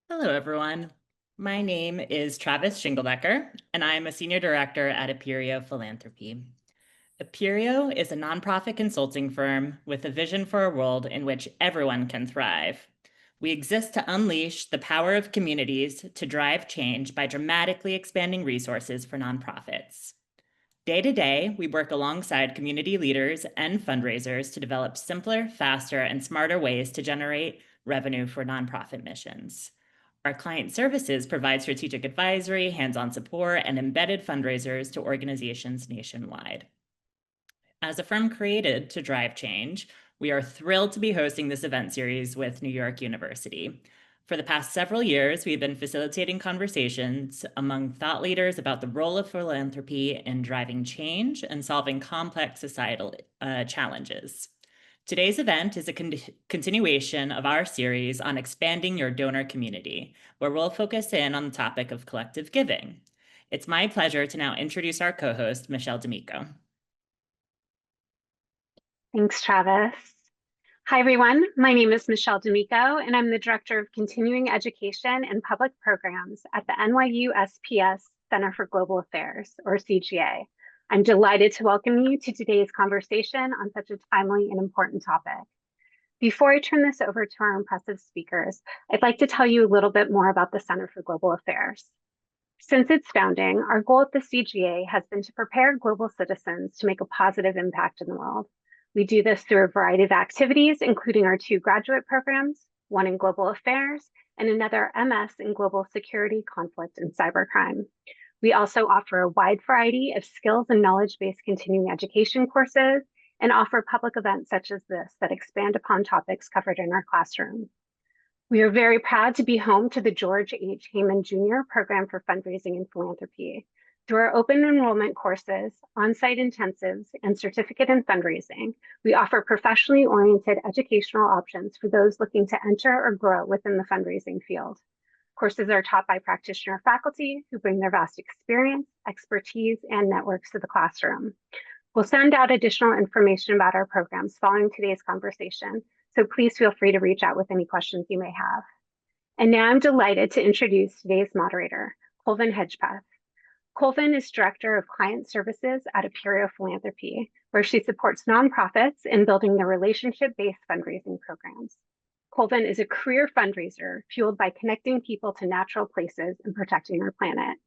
Hello, everyone. My name is Travis Shingledecker, and I'm a senior director at Aperio Philanthropy. Aperio is a nonprofit consulting firm with a vision for a world in which everyone can thrive. We exist to unleash the power of communities to drive change by dramatically expanding resources for nonprofits. Day to day, we work alongside community leaders and fundraisers to develop simpler, faster, and smarter ways to generate revenue for nonprofit missions. Our client services provide strategic advisory, hands-on support, and embedded fundraisers to organizations nationwide. As a firm created to drive change, we are thrilled to be hosting this event series with New York University. For the past several years, we've been facilitating conversations among thought leaders about the role of philanthropy in driving change and solving complex societal challenges. Today's event is a continuation of our series on expanding your donor community, where we'll focus in on the topic of collective giving. It's my pleasure to now introduce our co-host, Michelle D'Amico. Thanks, Travis. Hi, everyone. My name is Michelle D'Amico, and I'm the Director of Continuing Education and Public Programs at the NYU SPS Center for Global Affairs, or CGA. I'm delighted to welcome you to today's conversation on such a timely and important topic. Before I turn this over to our impressive speakers, I'd like to tell you a little bit more about the Center for Global Affairs. Since its founding, our goal at the CGA has been to prepare global citizens to make a positive impact in the world. We do this through a variety of activities, including our 2 graduate programs, one in global affairs and another MS in global security, conflict, and cybercrime. We also offer a wide variety of skills and knowledge-based continuing education courses and offer public events such as this that expand upon topics covered in our classroom. We are very proud to be home to the George H. Heyman Jr. Program for Fundraising and Philanthropy. Through our open enrollment courses, on-site intensives, and certificate in fundraising, we offer professionally oriented educational options for those looking to enter or grow within the fundraising field. Courses are taught by practitioner faculty who bring their vast experience, expertise, and networks to the classroom. We'll send out additional information about our programs following today's conversation, so please feel free to reach out with any questions you may have. And now I'm delighted to introduce today's moderator, Colvin Hedgepeth. Colvin is Director of Client Services at Aperio Philanthropy, where she supports nonprofits in building their relationship-based fundraising programs. Colvin is a career fundraiser fueled by connecting people to natural places and protecting our planet.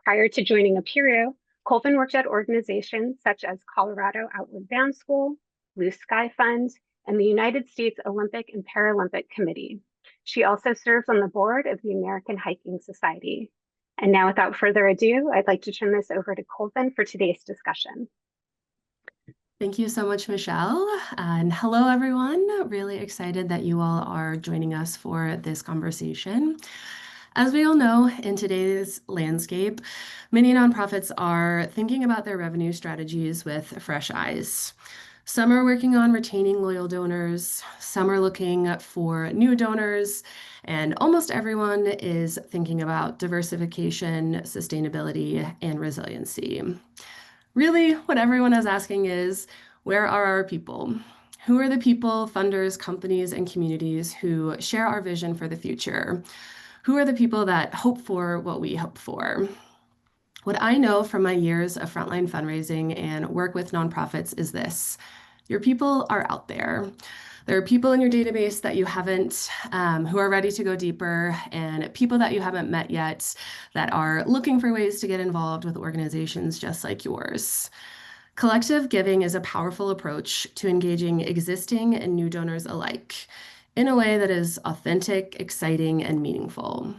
Prior to joining Aperio, Colvin worked at organizations such as Colorado Outward Bound School, Blue Sky Fund, and the United States Olympic and Paralympic Committee. She also serves on the board of the American Hiking Society. And now, without further ado, I'd like to turn this over to Colvin for today's discussion. Thank you so much, Michelle. And hello, everyone. Really excited that you all are joining us for this conversation. As we all know, in today's landscape, many nonprofits are thinking about their revenue strategies with fresh eyes. Some are working on retaining loyal donors, some are looking for new donors, and almost everyone is thinking about diversification, sustainability, and resiliency. Really, what everyone is asking is, where are our people? Who are the people, funders, companies, and communities who share our vision for the future? Who are the people that hope for what we hope for? What I know from my years of frontline fundraising and work with nonprofits is this: your people are out there. There are people in your database that you haven't, who are ready to go deeper, and people that you haven't met yet that are looking for ways to get involved with organizations just like yours. Collective giving is a powerful approach to engaging existing and new donors alike in a way that is authentic, exciting, and meaningful.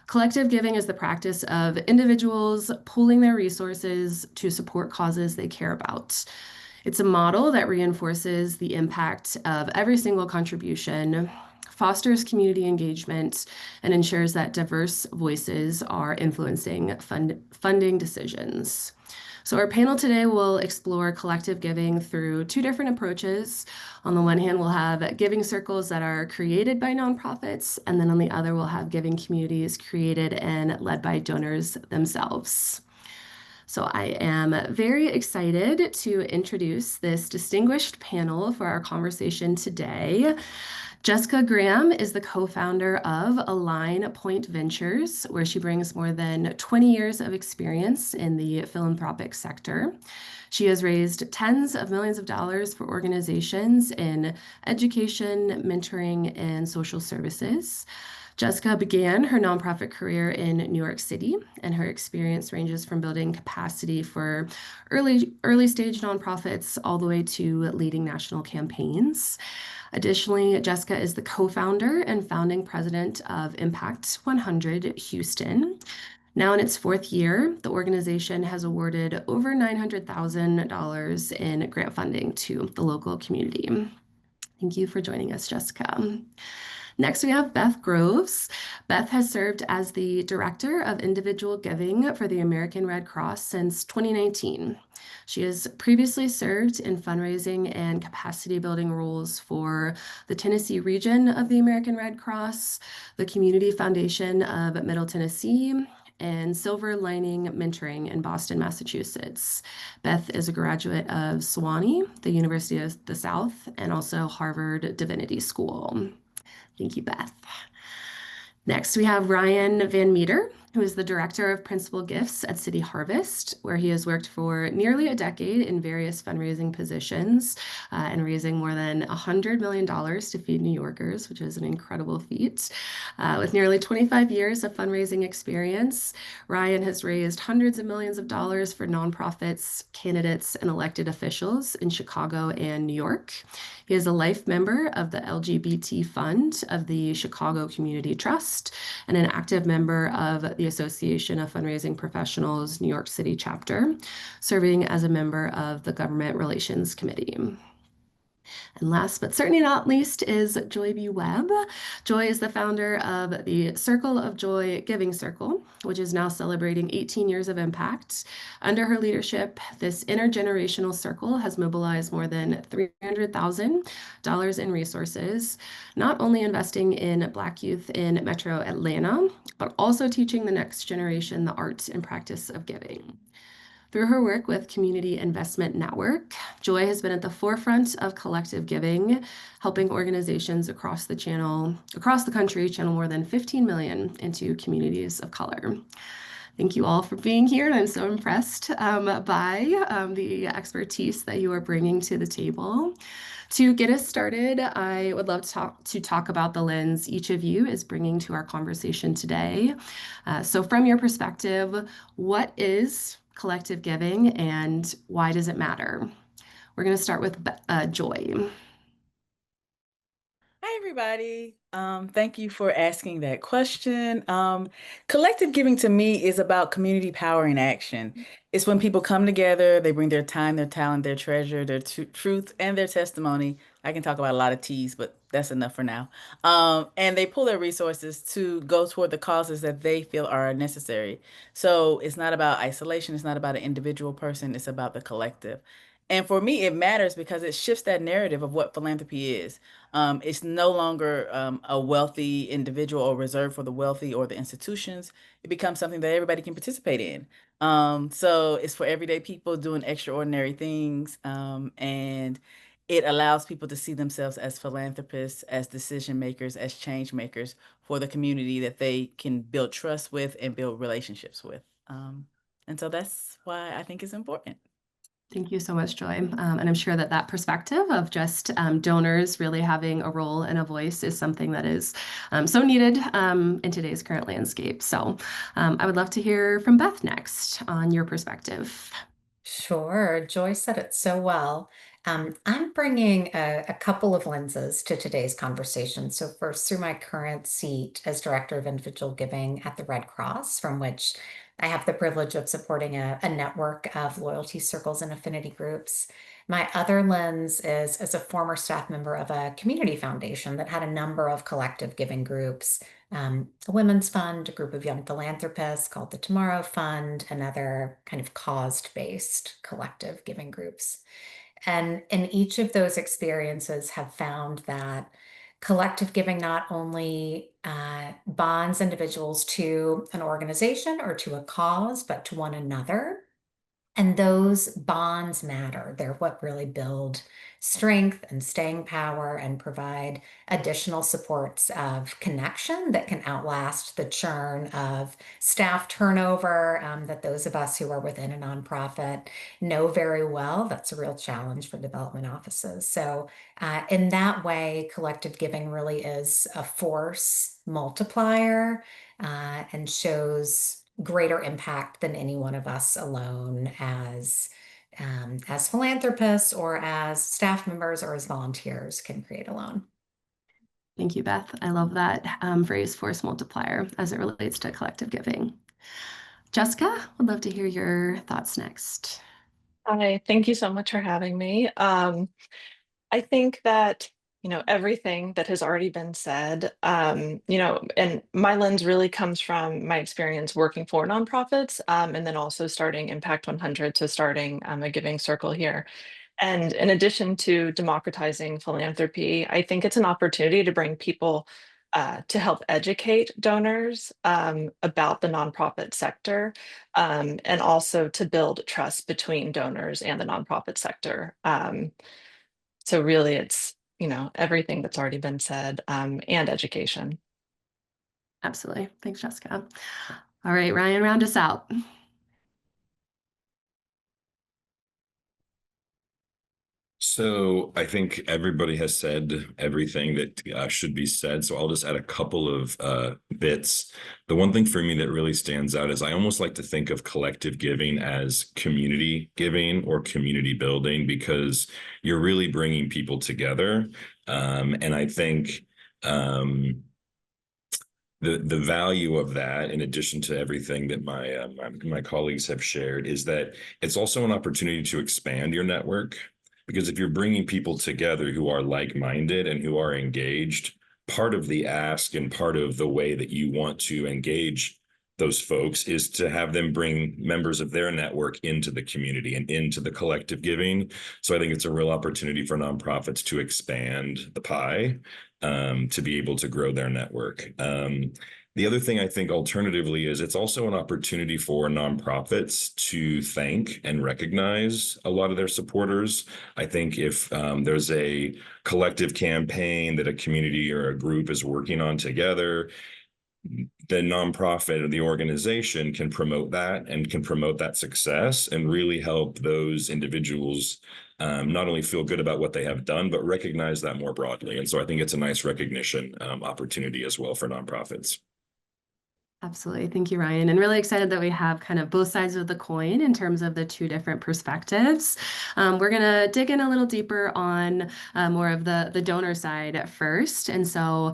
Collective giving is the practice of individuals pooling their resources to support causes they care about. It's a model that reinforces the impact of every single contribution, fosters community engagement, and ensures that diverse voices are influencing funding decisions. So our panel today will explore collective giving through 2 different approaches. On the one hand, we'll have giving circles that are created by nonprofits, and then on the other, we'll have giving communities created and led by donors themselves. So I am very excited to introduce this distinguished panel for our conversation today. Jessica Graham is the co-founder of Align Point Ventures, where she brings more than 20 years of experience in the philanthropic sector. She has raised tens of millions of dollars for organizations in education, mentoring, and social services. Jessica began her nonprofit career in New York City, and her experience ranges from building capacity for early stage nonprofits all the way to leading national campaigns. Additionally, Jessica is the co-founder and founding president of Impact 100 Houston. Now in its fourth year, the organization has awarded over $900,000 in grant funding to the local community. Thank you for joining us, Jessica. Next, we have Beth Groves. Beth has served as the Director of Individual Giving for the American Red Cross since 2019. She has previously served in fundraising and capacity building roles for the Tennessee region of the American Red Cross, the Community Foundation of Middle Tennessee, and Silver Lining Mentoring in Boston, Massachusetts. Beth is a graduate of Sewanee, the University of the South, and also Harvard Divinity School. Thank you, Beth. Next, we have Ryan Van Meter, who is the Director of Principal Gifts at City Harvest, where he has worked for nearly a decade in various fundraising positions and raising more than $100 million to feed New Yorkers, which is an incredible feat. With nearly 25 years of fundraising experience, Ryan has raised hundreds of millions of dollars for nonprofits, candidates, and elected officials in Chicago and New York. He is a life member of the LGBT Fund of the Chicago Community Trust and an active member of the Association of Fundraising Professionals New York City chapter, serving as a member of the Government Relations Committee. And last but certainly not least is Joy B. Webb. Joy is the founder of the Circle of Joy Giving Circle, which is now celebrating 18 years of impact. Under her leadership, this intergenerational circle has mobilized more than $300,000 in resources, not only investing in Black youth in Metro Atlanta, but also teaching the next generation the art and practice of giving. Through her work with Community Investment Network, Joy has been at the forefront of collective giving, helping organizations across the country channel more than 15 million into communities of color. Thank you all for being here, and I'm so impressed by the expertise that you are bringing to the table. To get us started, I would love to talk about the lens each of you is bringing to our conversation today. So from your perspective, what is collective giving and why does it matter? We're going to start with Joy. Hi, everybody. Thank you for asking that question. Collective giving to me is about community power in action. It's when people come together, they bring their time, their talent, their treasure, their truth, and their testimony. I can talk about a lot of T's, but that's enough for now. And they pull their resources to go toward the causes that they feel are necessary. So it's not about isolation. It's not about an individual person. It's about the collective. And for me, it matters because it shifts that narrative of what philanthropy is. It's no longer a wealthy individual or reserved for the wealthy or the institutions. It becomes something that everybody can participate in. So it's for everyday people doing extraordinary things. And it allows people to see themselves as philanthropists, as decision makers, as change makers for the community that they can build trust with and build relationships with. And so that's why I think it's important. Thank you so much, Joy. And I'm sure that perspective of just donors really having a role and a voice is something that is so needed in today's current landscape. So I would love to hear from Beth next on your perspective. Sure. Joy said it so well. I'm bringing a couple of lenses to today's conversation. So first, through my current seat as Director of Individual Giving at the Red Cross, from which I have the privilege of supporting a network of loyalty circles and affinity groups. My other lens is as a former staff member of a community foundation that had a number of collective giving groups, a women's fund, a group of young philanthropists called the Tomorrow Fund, and other kind of caused-based collective giving groups. And in each of those experiences have found that collective giving not only bonds individuals to an organization or to a cause, but to one another. And those bonds matter. They're what really build strength and staying power and provide additional supports of connection that can outlast the churn of staff turnover that those of us who are within a nonprofit know very well. That's a real challenge for development offices. So in that way, collective giving really is a force multiplier and shows greater impact than any one of us alone as philanthropists or as staff members or as volunteers can create alone. Thank you, Beth. I love that phrase, force multiplier, as it relates to collective giving. Jessica, would love to hear your thoughts next. Hi, thank you so much for having me. I think that, everything that has already been said, and my lens really comes from my experience working for nonprofits, and then also starting Impact 100, so starting a giving circle here. And in addition to democratizing philanthropy, I think it's an opportunity to bring people to help educate donors about the nonprofit sector, and also to build trust between donors and the nonprofit sector. So really it's, everything that's already been said, and education. Absolutely. Thanks, Jessica. All right, Ryan, round us out. So I think everybody has said everything that should be said. So I'll just add a couple of bits. The one thing for me that really stands out is I almost like to think of collective giving as community giving or community building, because you're really bringing people together. And I think the value of that, in addition to everything that my colleagues have shared, is that it's also an opportunity to expand your network. Because if you're bringing people together who are like-minded and who are engaged, part of the ask and part of the way that you want to engage those folks is to have them bring members of their network into the community and into the collective giving. So I think it's a real opportunity for nonprofits to expand the pie, to be able to grow their network. The other thing I think alternatively is it's also an opportunity for nonprofits to thank and recognize a lot of their supporters. I think if there's a collective campaign that a community or a group is working on together, the nonprofit or the organization can promote that and can promote that success and really help those individuals not only feel good about what they have done, but recognize that more broadly. And so I think it's a nice recognition opportunity as well for nonprofits. Absolutely. Thank you, Ryan. And really excited that we have kind of both sides of the coin in terms of the two different perspectives. We're going to dig in a little deeper on more of the donor side at first. And so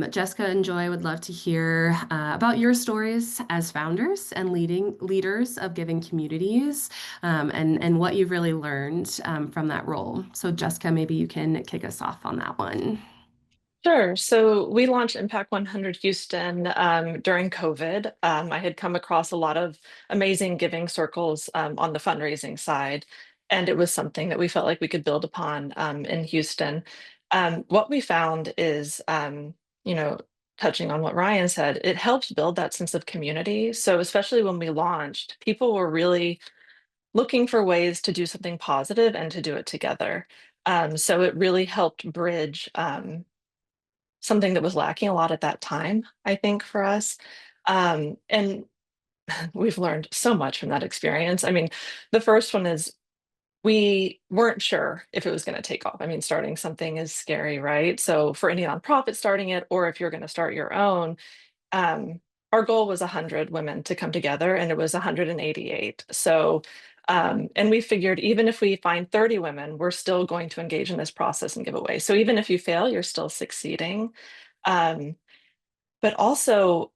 Jessica and Joy would love to hear about your stories as founders and leaders of giving communities, and what you've really learned from that role. So Jessica, maybe you can kick us off on that one. Sure. So we launched Impact 100 Houston during COVID. I had come across a lot of amazing giving circles on the fundraising side, and it was something that we felt like we could build upon in Houston. What we found is, touching on what Ryan said, it helps build that sense of community. So especially when we launched, people were really looking for ways to do something positive and to do it together. So it really helped bridge something that was lacking a lot at that time, I think, for us. And we've learned so much from that experience. I mean, the first one is we weren't sure if it was going to take off. I mean, starting something is scary, right? So for any nonprofit starting it, or if you're going to start your own, our goal was 100 women to come together, and it was 188. So, and we figured even if we find 30 women, we're still going to engage in this process and give away. So even if you fail, you're still succeeding. But also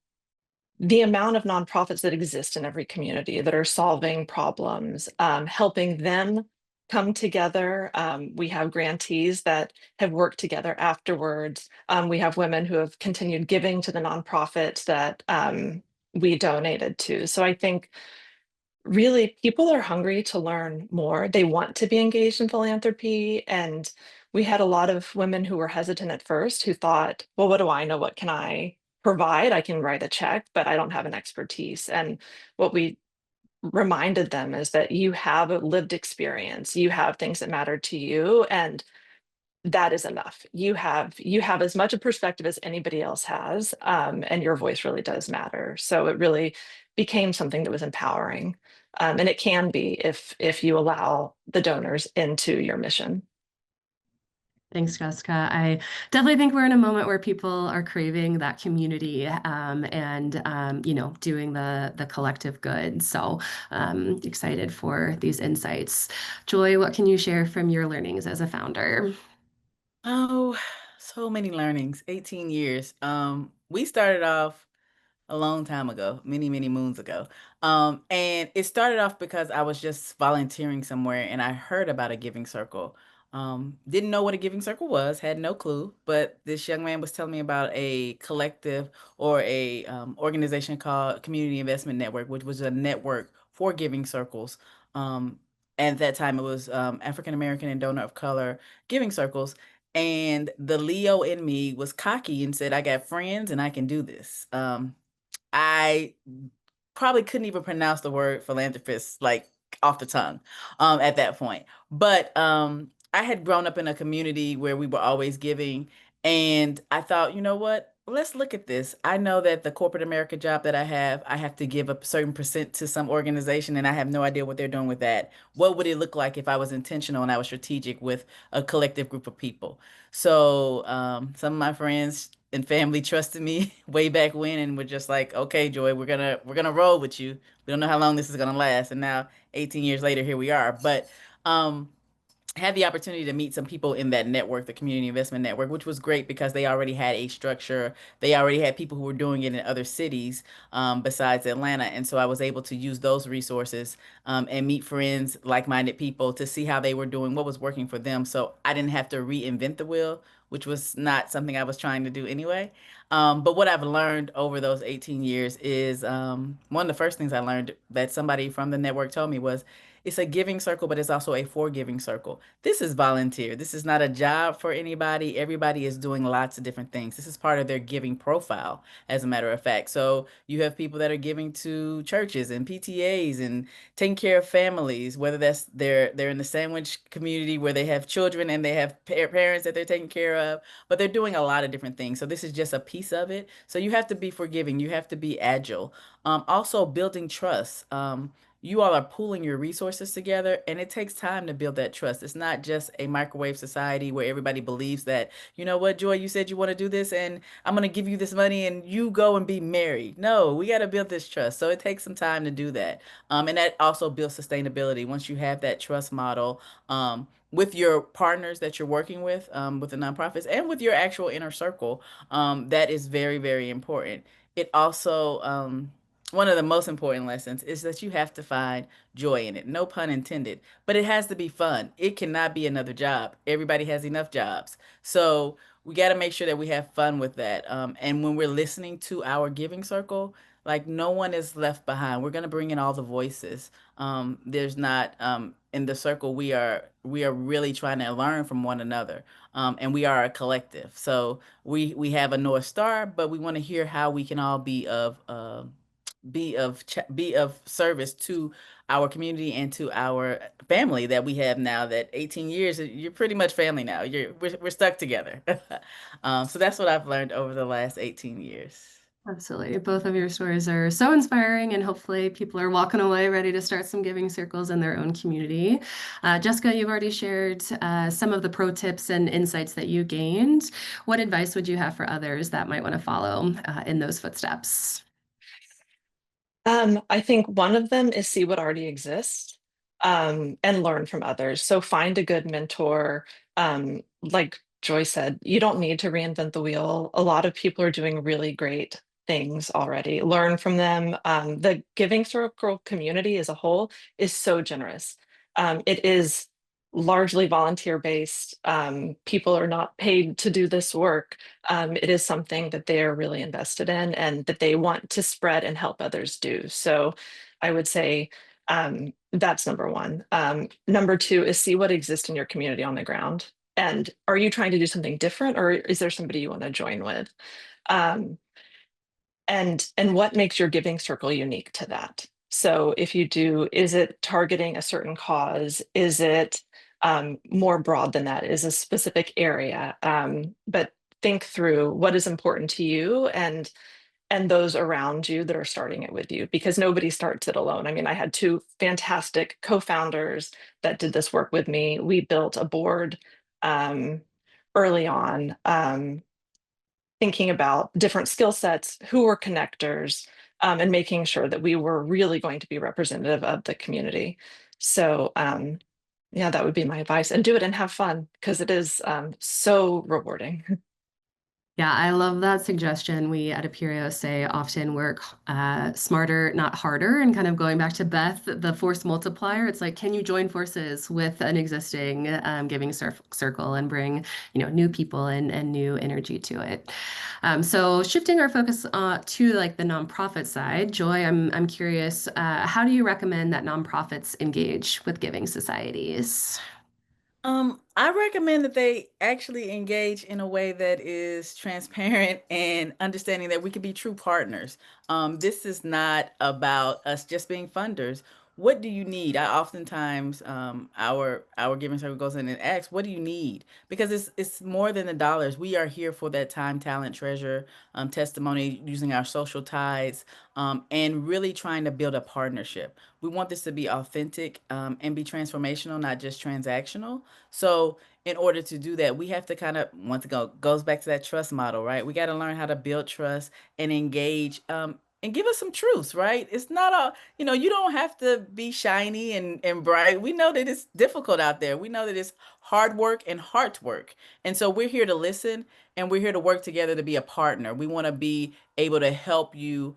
the amount of nonprofits that exist in every community that are solving problems, helping them come together. We have grantees that have worked together afterwards. We have women who have continued giving to the nonprofits that we donated to. So I think really people are hungry to learn more. They want to be engaged in philanthropy. And we had a lot of women who were hesitant at first who thought, well, what do I know? What can I provide? I can write a check, but I don't have an expertise. And what we reminded them is that you have a lived experience, you have things that matter to you, and that is enough. You have as much a perspective as anybody else has, and your voice really does matter. So it really became something that was empowering, and it can be if you allow the donors into your mission. Thanks, Jessica. I definitely think we're in a moment where people are craving that community and doing the collective good. So excited for these insights. Joy, what can you share from your learnings as a founder? Oh, so many learnings. 18 years. We started off a long time ago, many, many moons ago. And it started off because I was just volunteering somewhere and I heard about a giving circle. Didn't know what a giving circle was, had no clue, but this young man was telling me about a collective or a organization called Community Investment Network, which was a network for giving circles. Um, at that time, it was African American and donor of color giving circles. And the Leo in me was cocky and said, I got friends and I can do this. I probably couldn't even pronounce the word philanthropist like off the tongue at that point. But I had grown up in a community where we were always giving, and I thought, you know what? Let's look at this. I know that the corporate America job that I have to give a certain percent to some organization, and I have no idea what they're doing with that. What would it look like if I was intentional and I was strategic with a collective group of people? So some of my friends and family trusted me way back when and were just like, okay, Joy, we're gonna roll with you. We don't know how long this is gonna last. And now 18 years later, here we are. But um had the opportunity to meet some people in that network, the Community Investment Network, which was great because they already had a structure. They already had people who were doing it in other cities besides Atlanta. And so I was able to use those resources and meet friends, like-minded people to see how they were doing, what was working for them. So I didn't have to reinvent the wheel, which was not something I was trying to do anyway. But what I've learned over those 18 years is one of the first things I learned that somebody from the network told me was it's a giving circle, but it's also a forgiving circle. This is volunteer. This is not a job for anybody. Everybody is doing lots of different things. This is part of their giving profile, as a matter of fact. So you have people that are giving to churches and PTAs and taking care of families, whether that's they're in the sandwich community where they have children and they have parents that they're taking care of, but they're doing a lot of different things. So this is just a piece of it. So you have to be forgiving. You have to be agile. Also building trust. You all are pooling your resources together, and it takes time to build that trust. It's not just a microwave society where everybody believes that, you know what, Joy, you said you want to do this, and I'm going to give you this money, and you go and be married. No, we got to build this trust. So it takes some time to do that. And that also builds sustainability. Once you have that trust model, with your partners that you're working with the nonprofits and with your actual inner circle, that is very, very important. It also, one of the most important lessons is that you have to find joy in it. No pun intended, but it has to be fun. It cannot be another job. Everybody has enough jobs. So we got to make sure that we have fun with that. And when we're listening to our giving circle, like no one is left behind. We're going to bring in all the voices. There's not in the circle. We are really trying to learn from one another. And we are a collective. So we have a North Star, but we want to hear how we can all be of service to our community and to our family that we have now. That 18 years, you're pretty much family now. We're stuck together. So that's what I've learned over the last 18 years. Absolutely. Both of your stories are so inspiring, and hopefully people are walking away ready to start some giving circles in their own community. Jessica, you've already shared some of the pro tips and insights that you gained. What advice would you have for others that might want to follow in those footsteps? I think one of them is see what already exists, and learn from others. So find a good mentor. Like Joy said, you don't need to reinvent the wheel. A lot of people are doing really great things already. Learn from them. The Giving Circle community as a whole is so generous. It is largely volunteer based. People are not paid to do this work. It is something that they are really invested in and that they want to spread and help others do. So I would say that's number one. Number two is see what exists in your community on the ground. And are you trying to do something different, or is there somebody you want to join with? Um, and what makes your giving circle unique to that? So if you do, is it targeting a certain cause? Is it more broad than that? Is a specific area? But think through what is important to you and those around you that are starting it with you, because nobody starts it alone. I mean, I had two fantastic co-founders that did this work with me. We built a board early on, thinking about different skill sets, who were connectors, and making sure that we were really going to be representative of the community. So yeah, that would be my advice. And do it and have fun, because it is so rewarding. Yeah, I love that suggestion. We at Aperio say often work smarter, not harder, and kind of going back to Beth, the force multiplier. It's like, can you join forces with an existing giving circle and bring, new people and new energy to it? So shifting our focus to like the nonprofit side, Joy, I'm curious, how do you recommend that nonprofits engage with giving societies? I recommend that they actually engage in a way that is transparent and understanding that we can be true partners. This is not about us just being funders. What do you need? I oftentimes our giving circle goes in and asks, "What do you need?" Because it's more than the dollars. We are here for that time, talent, treasure, testimony, using our social ties, and really trying to build a partnership. We want this to be authentic and be transformational, not just transactional. So in order to do that, we have to kind of, once again, goes back to that trust model, right? We got to learn how to build trust and engage, and give us some truths, right? It's not all, you don't have to be shiny and bright. We know that it's difficult out there. We know that it's hard work and heart work. And so we're here to listen, and we're here to work together to be a partner. We want to be able to help you,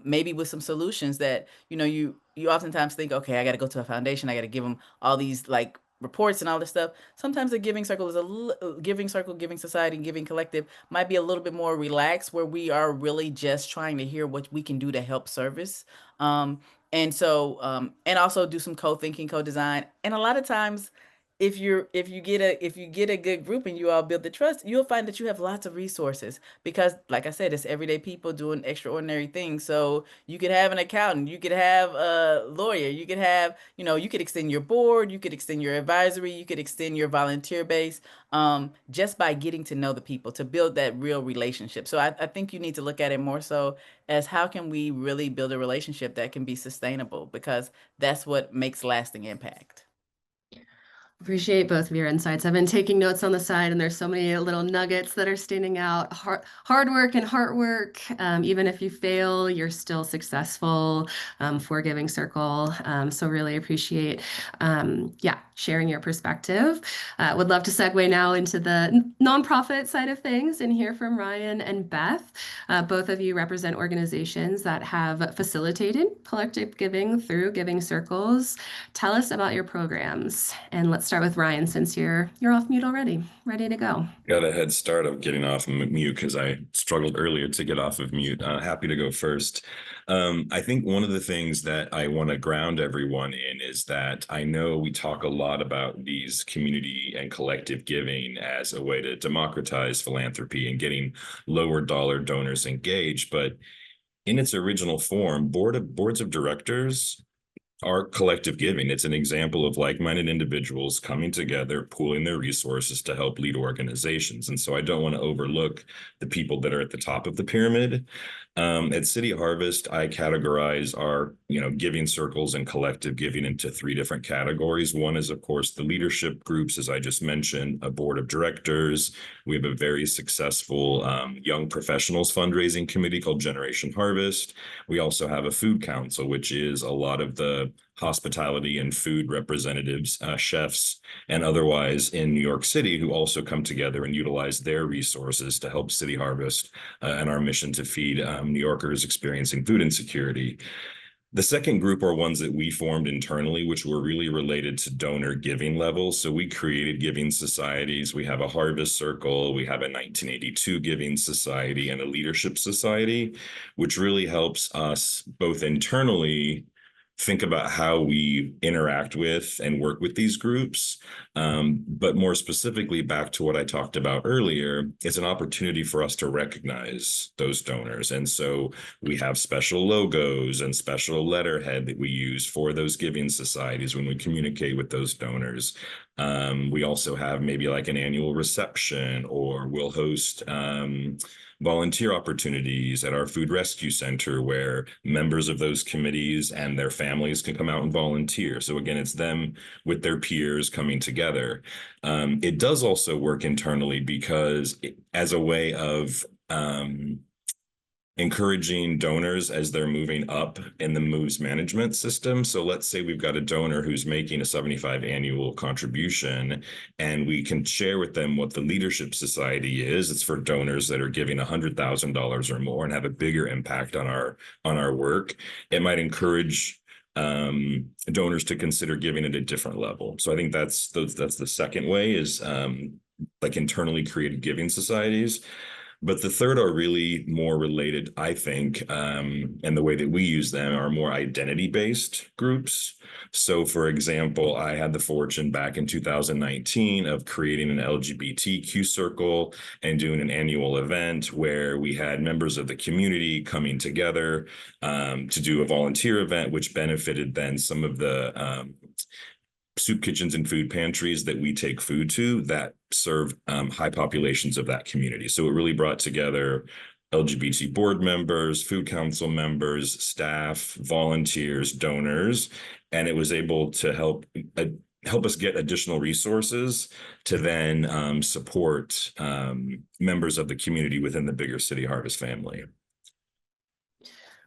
maybe with some solutions that, you oftentimes think, okay, I got to go to a foundation. I got to give them all these like reports and all this stuff. Sometimes the giving circle is giving circle, giving society, and giving collective might be a little bit more relaxed, where we are really just trying to hear what we can do to help service. And also do some co-thinking, co-design. And a lot of times, if you get a good group and you all build the trust, you'll find that you have lots of resources, because like I said, it's everyday people doing extraordinary things. So you could have an accountant, you could have a lawyer, you could have, you could extend your board, you could extend your advisory, you could extend your volunteer base, just by getting to know the people, to build that real relationship. So I think you need to look at it more so as, how can we really build a relationship that can be sustainable, because that's what makes lasting impact. Appreciate both of your insights. I've been taking notes on the side, and there's so many little nuggets that are standing out. Hard work and heart work. Even if you fail, you're still successful. For Giving Circle. So really appreciate, sharing your perspective. Would love to segue now into the nonprofit side of things and hear from Ryan and Beth. Both of you represent organizations that have facilitated collective giving through giving circles. Tell us about your programs, and let's start with Ryan, since you're off mute already, ready to go. Got a head start of getting off mute because I struggled earlier to get off of mute. Happy to go first. I think one of the things that I want to ground everyone in is that I know we talk a lot about these community and collective giving as a way to democratize philanthropy and getting lower dollar donors engaged, but in its original form, boards of directors are collective giving. It's an example of like-minded individuals coming together, pooling their resources to help lead organizations. And so I don't want to overlook the people that are at the top of the pyramid. At City Harvest, I categorize our, giving circles and collective giving into three different categories. One is, of course, the leadership groups, as I just mentioned, a board of directors. We have a very successful young professionals fundraising committee called Generation Harvest. We also have a food council, which is a lot of the hospitality and food representatives, chefs, and otherwise in New York City, who also come together and utilize their resources to help City Harvest and our mission to feed New Yorkers experiencing food insecurity. The second group are ones that we formed internally, which were really related to donor giving levels. So we created giving societies. We have a Harvest Circle, we have a 1982 Giving Society, and a Leadership Society, which really helps us both internally think about how we interact with and work with these groups. But more specifically, back to what I talked about earlier, it's an opportunity for us to recognize those donors. And so we have special logos and special letterhead that we use for those giving societies when we communicate with those donors. We also have maybe like an annual reception, or we'll host volunteer opportunities at our food rescue center where members of those committees and their families can come out and volunteer. So again, it's them with their peers coming together. It does also work internally because as a way of encouraging donors as they're moving up in the moves management system. So let's say we've got a donor who's making a 75 annual contribution, and we can share with them what the Leadership Society is. It's for donors that are giving $100,000 or more and have a bigger impact on our work. It might encourage donors to consider giving at a different level. So I think that's the second way, is like internally created giving societies. But the third are really more related, I think, and the way that we use them are more identity-based groups. So, for example, I had the fortune back in 2019 of creating an LGBTQ circle and doing an annual event where we had members of the community coming together to do a volunteer event, which benefited then some of the soup kitchens and food pantries that we take food to that serve high populations of that community. So it really brought together LGBT board members, food council members, staff, volunteers, donors, and it was able to help us get additional resources to then support members of the community within the Bigger City Harvest family.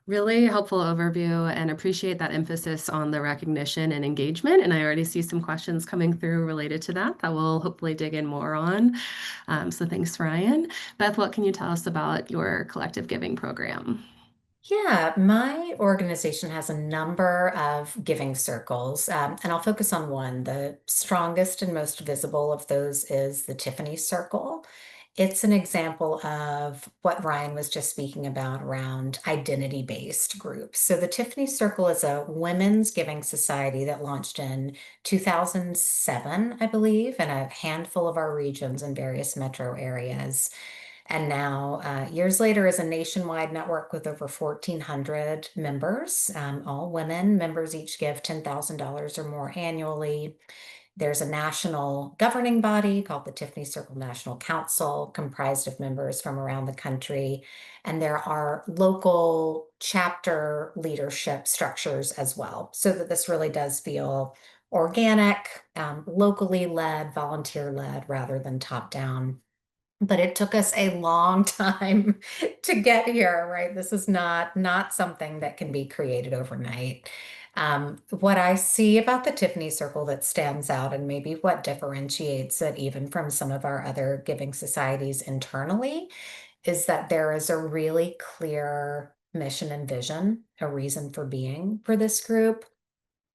Really helpful overview, and appreciate that emphasis on the recognition and engagement. And I already see some questions coming through related to that we'll hopefully dig in more on. So thanks, Ryan. Beth, what can you tell us about your collective giving program? Yeah, my organization has a number of giving circles, and I'll focus on one. The strongest and most visible of those is the Tiffany Circle. It's an example of what Ryan was just speaking about around identity-based groups. So the Tiffany Circle is a women's giving society that launched in 2007, I believe, in a handful of our regions in various metro areas. And now, years later, is a nationwide network with over 1,400 members, all women. Members each give $10,000 or more annually. There's a national governing body called the Tiffany Circle National Council, comprised of members from around the country. And there are local chapter leadership structures as well, so that this really does feel organic, locally led, volunteer led, rather than top down. But it took us a long time to get here, right? This is not something that can be created overnight. What I see about the Tiffany Circle that stands out, and maybe what differentiates it even from some of our other giving societies internally, is that there is a really clear mission and vision, a reason for being for this group,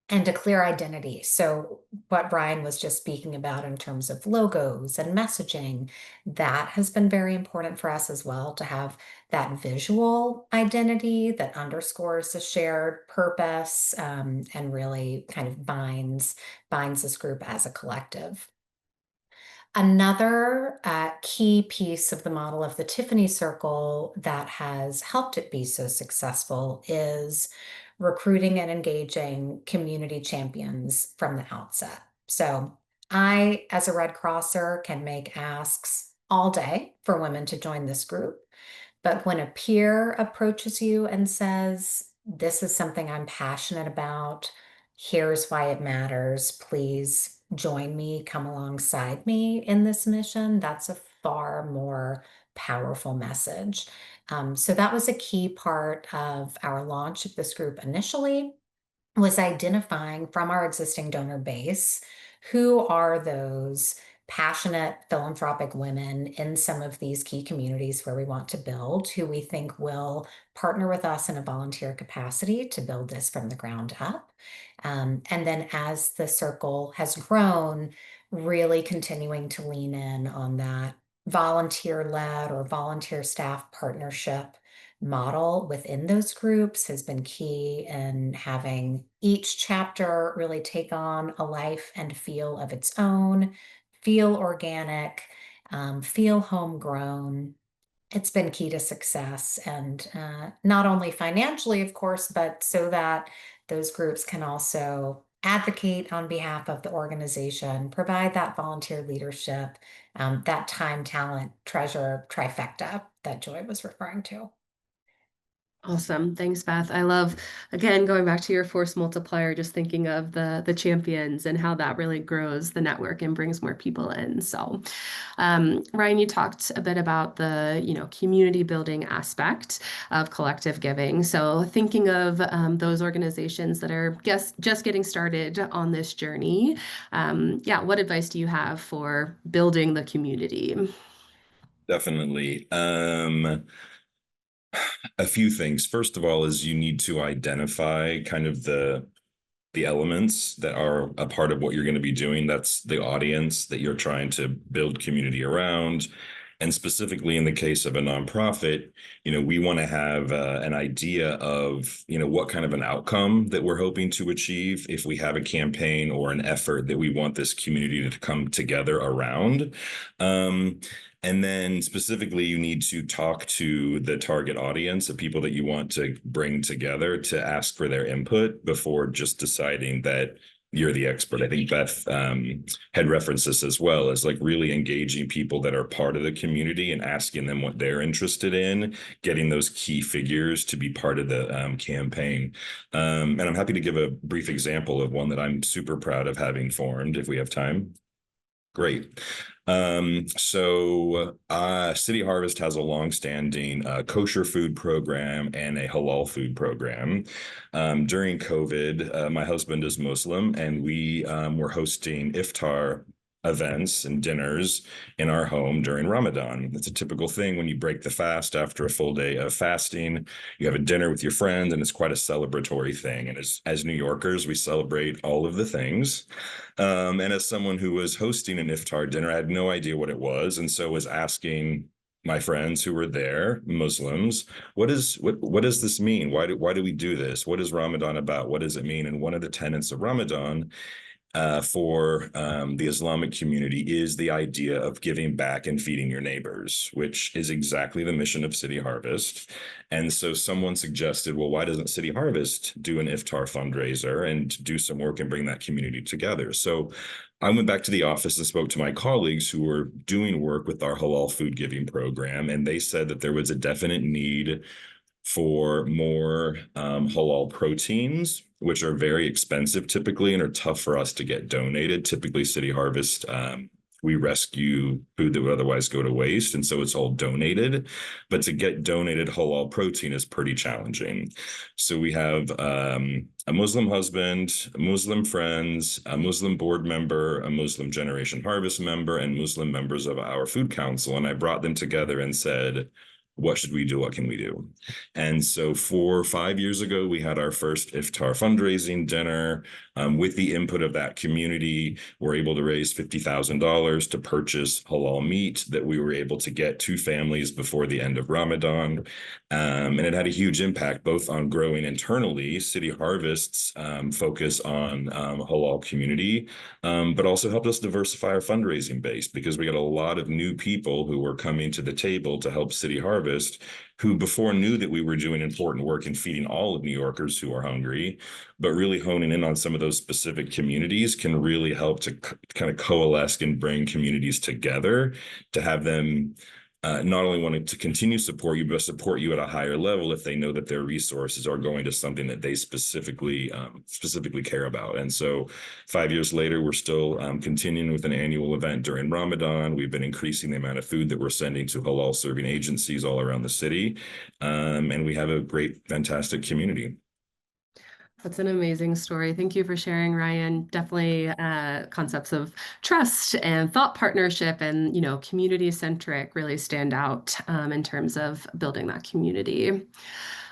and a clear identity. So what Brian was just speaking about in terms of logos and messaging, that has been very important for us as well, to have that visual identity that underscores a shared purpose, and really kind of binds this group as a collective. Another key piece of the model of the Tiffany Circle that has helped it be so successful is recruiting and engaging community champions from the outset. So I, as a Red Crosser, can make asks all day for women to join this group. But when a peer approaches you and says, "This is something I'm passionate about, here's why it matters, please join me, come alongside me in this mission," that's a far more powerful message. So that was a key part of our launch of this group initially, was identifying from our existing donor base who are those passionate philanthropic women in some of these key communities where we want to build, who we think will partner with us in a volunteer capacity to build this from the ground up. And then as the circle has grown, really continuing to lean in on that volunteer-led or volunteer staff partnership model within those groups has been key in having each chapter really take on a life and feel of its own, feel organic, feel homegrown. It's been key to success, and not only financially, of course, but so that those groups can also advocate on behalf of the organization, provide that volunteer leadership, that time, talent, treasure trifecta that Joy was referring to. Awesome. Thanks, Beth. I love, again, going back to your force multiplier, just thinking of the champions and how that really grows the network and brings more people in. So, Ryan, you talked a bit about the, community building aspect of collective giving. So thinking of those organizations that are just getting started on this journey, what advice do you have for building the community? Definitely. A few things. First of all, is you need to identify kind of the elements that are a part of what you're going to be doing. That's the audience that you're trying to build community around. And specifically in the case of a nonprofit, we want to have an idea of, what kind of an outcome that we're hoping to achieve if we have a campaign or an effort that we want this community to come together around. And then specifically, you need to talk to the target audience of people that you want to bring together to ask for their input before just deciding that you're the expert. I think Beth had referenced this as well, as like really engaging people that are part of the community and asking them what they're interested in, getting those key figures to be part of the campaign. And I'm happy to give a brief example of one that I'm super proud of having formed, if we have time. Great. City Harvest has a long-standing kosher food program and a halal food program. During COVID, my husband is Muslim, and we were hosting iftar events and dinners in our home during Ramadan. It's a typical thing when you break the fast after a full day of fasting. You have a dinner with your friends, and it's quite a celebratory thing. And as New Yorkers, we celebrate all of the things. And as someone who was hosting an iftar dinner, I had no idea what it was, and so was asking my friends who were there, Muslims, what does this mean? Why do we do this? What is Ramadan about? What does it mean? And one of the tenets of Ramadan for the Islamic community is the idea of giving back and feeding your neighbors, which is exactly the mission of City Harvest. And so someone suggested, well, why doesn't City Harvest do an iftar fundraiser and do some work and bring that community together? So I went back to the office and spoke to my colleagues who were doing work with our halal food giving program, and they said that there was a definite need for more halal proteins, which are very expensive typically and are tough for us to get donated. Typically, City Harvest, we rescue food that would otherwise go to waste, and so it's all donated. But to get donated halal protein is pretty challenging. So we have a Muslim husband, Muslim friends, a Muslim board member, a Muslim Generation Harvest member, and Muslim members of our food council. And I brought them together and said, what should we do? What can we do? And so 4 or 5 years ago, we had our first iftar fundraising dinner. With the input of that community, we're able to raise $50,000 to purchase halal meat that we were able to get to families before the end of Ramadan. And it had a huge impact both on growing internally, City Harvest's focus on halal community, but also helped us diversify our fundraising base because we got a lot of new people who were coming to the table to help City Harvest, who before knew that we were doing important work in feeding all of New Yorkers who are hungry, but really honing in on some of those specific communities can really help to kind of coalesce and bring communities together to have them not only wanting to continue support you, but support you at a higher level if they know that their resources are going to something that they specifically care about. And so 5 years later, we're still continuing with an annual event during Ramadan. We've been increasing the amount of food that we're sending to halal serving agencies all around the city. And we have a great, fantastic community. That's an amazing story. Thank you for sharing, Ryan. Definitely concepts of trust and thought partnership and, community-centric really stand out in terms of building that community.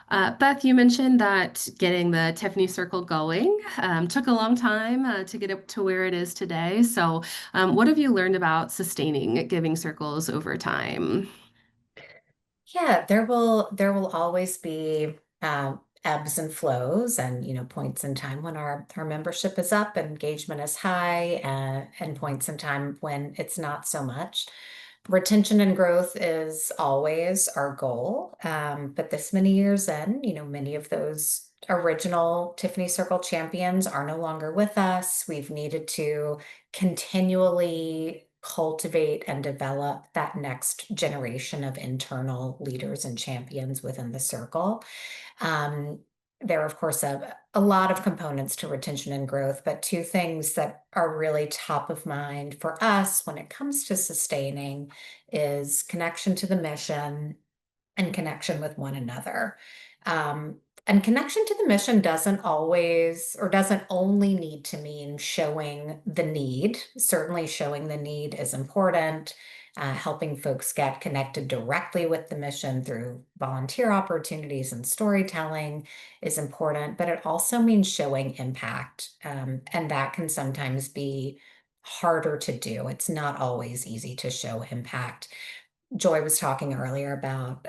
Beth, you mentioned that getting the Tiffany Circle going took a long time to get it to where it is today. So what have you learned about sustaining giving circles over time? Yeah, there will always be ebbs and flows, and points in time when our membership is up, engagement is high, and points in time when it's not so much. Retention and growth is always our goal, but this many years in, many of those original Tiffany Circle champions are no longer with us. We've needed to continually cultivate and develop that next generation of internal leaders and champions within the circle. There are, of course, a lot of components to retention and growth, but two things that are really top of mind for us when it comes to sustaining is connection to the mission and connection with one another. And connection to the mission doesn't always, or doesn't only need to mean showing the need. Certainly showing the need is important. Helping folks get connected directly with the mission through volunteer opportunities and storytelling is important, but it also means showing impact. And that can sometimes be harder to do. It's not always easy to show impact. Joy was talking earlier about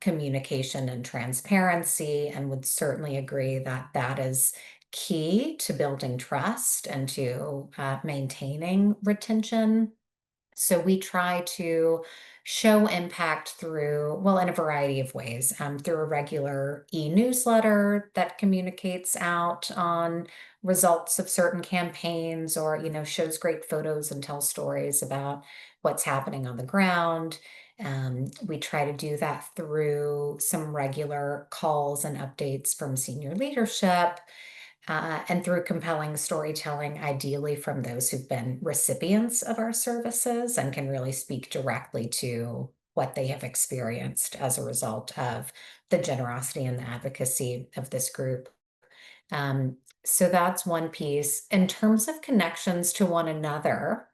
communication and transparency, and would certainly agree that that is key to building trust and to maintaining retention. So we try to show impact through, well, in a variety of ways, through a regular e-newsletter that communicates out on results of certain campaigns, or, shows great photos and tells stories about what's happening on the ground. We try to do that through some regular calls and updates from senior leadership, and through compelling storytelling, ideally from those who've been recipients of our services and can really speak directly to what they have experienced as a result of the generosity and the advocacy of this group. So that's one piece. In terms of connections to one another,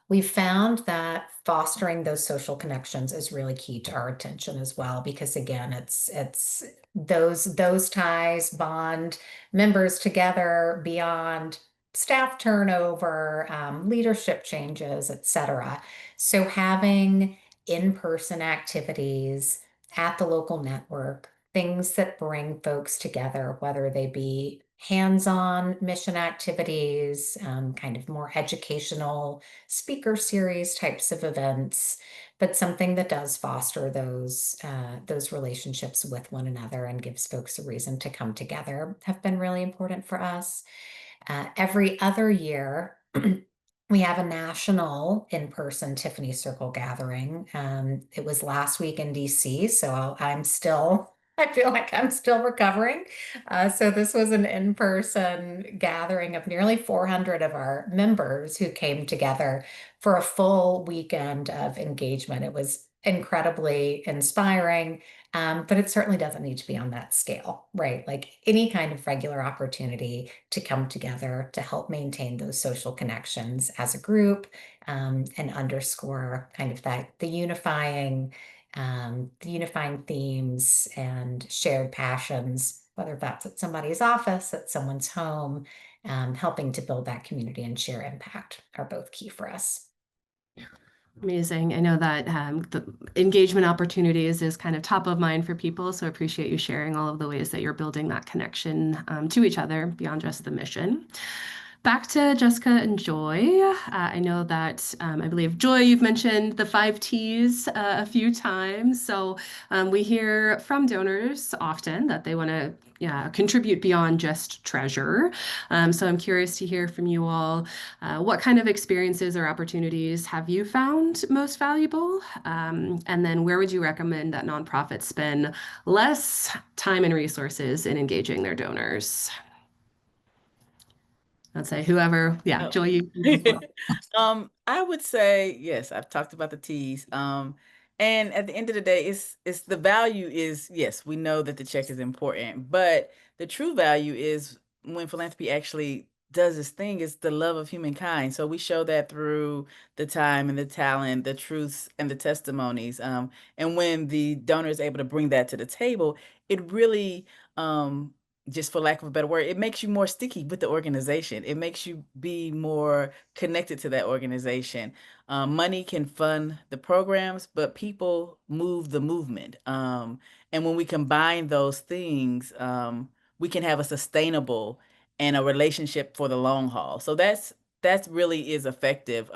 we found that fostering those social connections is really key to our attention as well, because again, it's those ties bond members together beyond staff turnover, leadership changes, etc. So having in-person activities at the local network, things that bring folks together, whether they be hands-on mission activities, kind of more educational speaker series types of events, but something that does foster those relationships with one another and gives folks a reason to come together, have been really important for us. Every other year, we have a national in-person Tiffany Circle gathering. It was last week in DC, so I feel like I'm still recovering. So this was an in-person gathering of nearly 400 of our members who came together for a full weekend of engagement. It was incredibly inspiring, but it certainly doesn't need to be on that scale, right? Like any kind of regular opportunity to come together to help maintain those social connections as a group, and underscore kind of the unifying themes and shared passions, whether that's at somebody's office, at someone's home, helping to build that community and share impact are both key for us. Amazing. I know that the engagement opportunities is kind of top of mind for people, so I appreciate you sharing all of the ways that you're building that connection to each other beyond just the mission. Back to Jessica and Joy. I know that I believe, Joy, you've mentioned the 5 T's a few times. So we hear from donors often that they want to contribute beyond just treasure. So I'm curious to hear from you all. What kind of experiences or opportunities have you found most valuable? And then where would you recommend that nonprofits spend less time and resources in engaging their donors? I'd say whoever, Oh. Joy, you can go for it. I would say, yes, I've talked about the T's. And at the end of the day, it's the value is, yes, we know that the check is important, but the true value is when philanthropy actually does its thing, is the love of humankind. So we show that through the time and the talent, the truths and the testimonies. And when the donor is able to bring that to the table, it really just for lack of a better word, it makes you more sticky with the organization. It makes you be more connected to that organization. Money can fund the programs, but people move the movement. And when we combine those things, we can have a sustainable and a relationship for the long haul. So that's really is effective,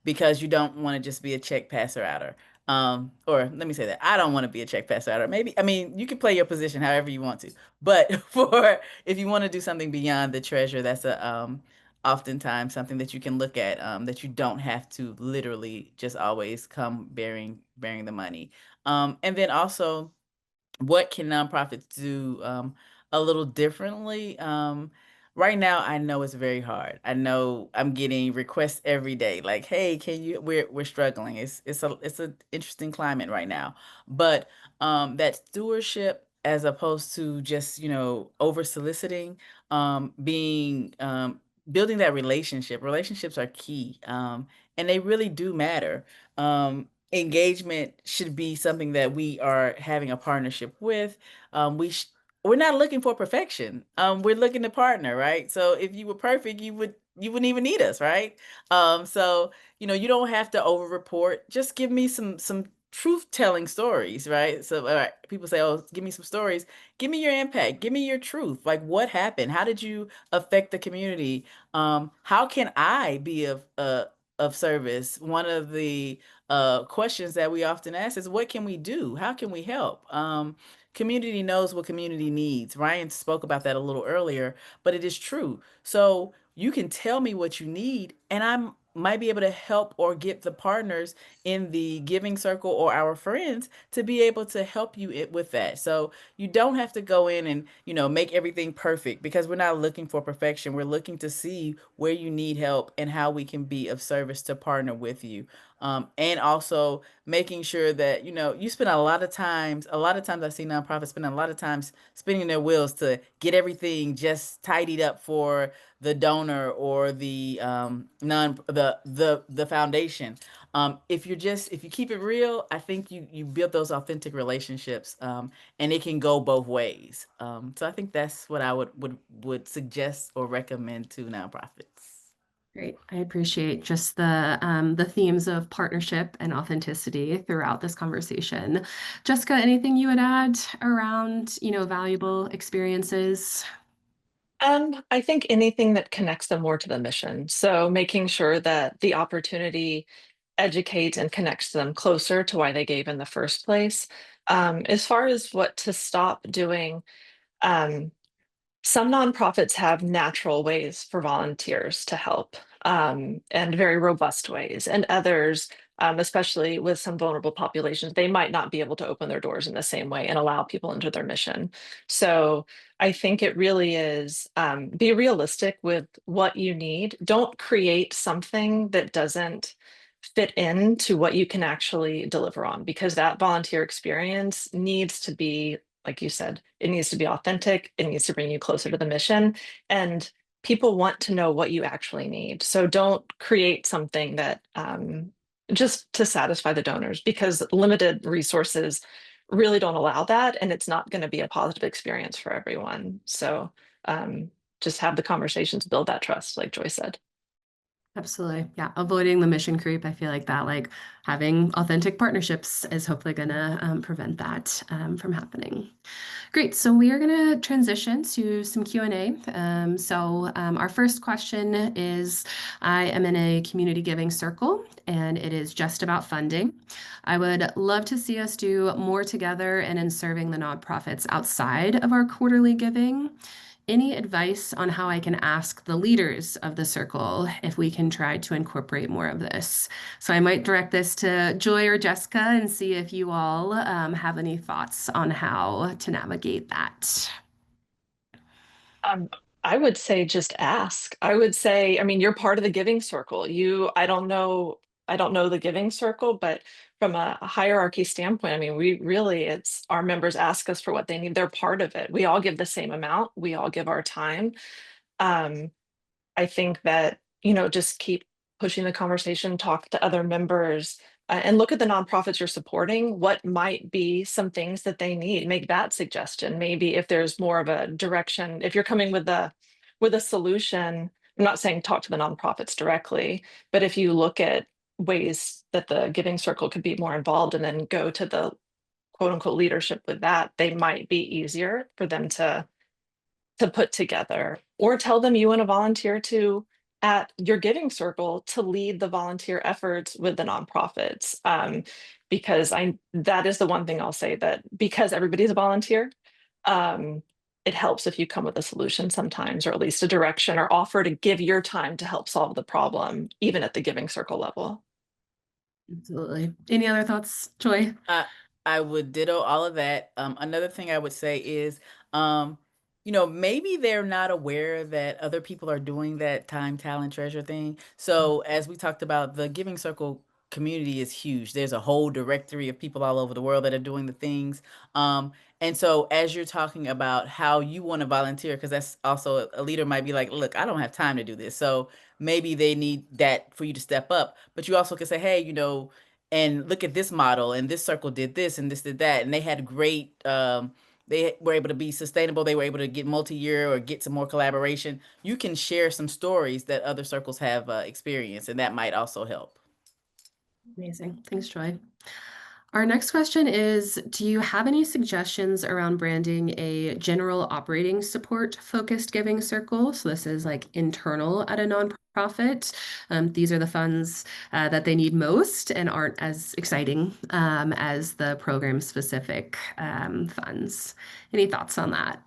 because you don't want to just be a check passer outer. Or let me say that I don't want to be a check passer outer. Maybe, I mean, you can play your position however you want to, but for if you want to do something beyond the treasure, that's a oftentimes something that you can look at, that you don't have to literally just always come bearing the money. And then also, what can nonprofits do a little differently? Right now, I know it's very hard. I know I'm getting requests every day, like, "Hey, can you?" We're struggling. It's a interesting climate right now, but that stewardship, as opposed to just over soliciting, being building that relationship. Relationships are key, and they really do matter. Engagement should be something that we are having a partnership with. We're not looking for perfection. We're looking to partner, right? So if you were perfect, you wouldn't even need us, right? So you don't have to over report. Just give me some truth telling stories, right? So all right, people say, "Oh, give me some stories." Give me your impact. Give me your truth. Like, what happened? How did you affect the community? How can I be of service? One of the questions that we often ask is, what can we do? How can we help? Community knows what community needs. Ryan spoke about that a little earlier, but it is true. So you can tell me what you need, and I might be able to help or get the partners in the giving circle or our friends to be able to help you with that. So you don't have to go in and make everything perfect, because we're not looking for perfection. We're looking to see where you need help and how we can be of service to partner with you. And also making sure that you spend a lot of times I see nonprofits spend a lot of times spinning their wheels to get everything just tidied up for the donor or the non the foundation. If you keep it real, I think you build those authentic relationships, and it can go both ways. So I think that's what I would suggest or recommend to nonprofits. Great. I appreciate just the themes of partnership and authenticity throughout this conversation. Jessica, anything you would add around, valuable experiences? I think anything that connects them more to the mission. So making sure that the opportunity educates and connects them closer to why they gave in the first place. As far as what to stop doing, um, some nonprofits have natural ways for volunteers to help, and very robust ways, and others, especially with some vulnerable populations, they might not be able to open their doors in the same way and allow people into their mission. So I think it really is, be realistic with what you need. Don't create something that doesn't fit into what you can actually deliver on, because that volunteer experience needs to be, like you said, it needs to be authentic. It needs to bring you closer to the mission. And people want to know what you actually need. So don't create something that, just to satisfy the donors, because limited resources really don't allow that. And it's not going to be a positive experience for everyone. So just have the conversations, build that trust, like Joy said. Absolutely. Yeah. Avoiding the mission creep. I feel like that, like having authentic partnerships is hopefully going to prevent that from happening. Great. So we are going to transition to some Q&A. Our first question is, I am in a community giving circle and it is just about funding. I would love to see us do more together and in serving the nonprofits outside of our quarterly giving. Any advice on how I can ask the leaders of the circle if we can try to incorporate more of this? So I might direct this to Joy or Jessica and see if you all have any thoughts on how to navigate that. Um, I would say just ask. I would say, I mean, you're part of the giving circle. I don't know the giving circle, but from a hierarchy standpoint, I mean, it's our members ask us for what they need. They're part of it. We all give the same amount. We all give our time. Um, I think that, just keep pushing the conversation, talk to other members, and look at the nonprofits you're supporting. What might be some things that they need? Make that suggestion. Maybe if there's more of a direction, if you're coming with a solution, I'm not saying talk to the nonprofits directly, but if you look at ways that the giving circle could be more involved and then go to the quote unquote leadership with that, they might be easier for them to put together, or tell them you want to volunteer to at your giving circle to lead the volunteer efforts with the nonprofits. Because that is the one thing I'll say, that because everybody's a volunteer, it helps if you come with a solution sometimes, or at least a direction, or offer to give your time to help solve the problem, even at the giving circle level. Absolutely. Any other thoughts, Joy? I would ditto all of that. Another thing I would say is, maybe they're not aware that other people are doing that time, talent, treasure thing. So as we talked about, the Giving Circle community is huge. There's a whole directory of people all over the world that are doing the things. And so as you're talking about how you want to volunteer, because that's also a leader might be like, look, I don't have time to do this. So maybe they need that for you to step up. But you also can say, hey, and look at this model, and this circle did this and this did that, and they had great they were able to be sustainable, they were able to get multi-year or get some more collaboration. You can share some stories that other circles have experienced, and that might also help. Amazing. Thanks, Joy. Our next question is, do you have any suggestions around branding a general operating support focused giving circle? So this is like internal at a nonprofit. These are the funds that they need most and aren't as exciting as the program specific funds. Any thoughts on that?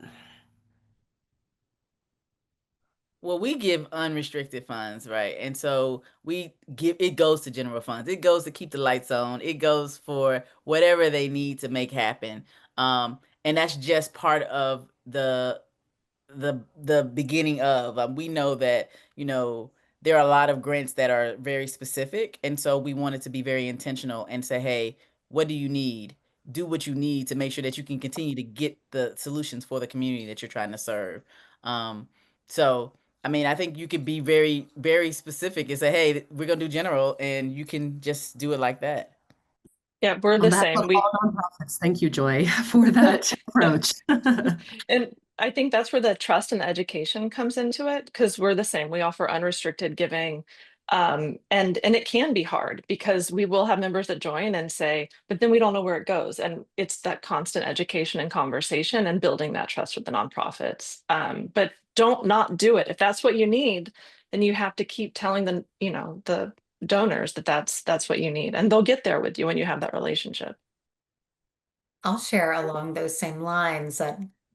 Well, we give unrestricted funds, right? And so it goes to general funds. It goes to keep the lights on. It goes for whatever they need to make happen. And that's just part of the beginning of. We know that, there are a lot of grants that are very specific. And so we wanted to be very intentional and say, hey, what do you need? Do what you need to make sure that you can continue to get the solutions for the community that you're trying to serve. So I mean, I think you could be very, very specific and say, hey, we're going to do general, and you can just do it like that. Yeah, we're the same. All nonprofits. Thank you, Joy, for that approach. And I think that's where the trust and education comes into it, because we're the same. We offer unrestricted giving. And it can be hard because we will have members that join and say, but then we don't know where it goes. And it's that constant education and conversation and building that trust with the nonprofits. But don't not do it. If that's what you need, then you have to keep telling them, the donors that's what you need, and they'll get there with you when you have that relationship. I'll share along those same lines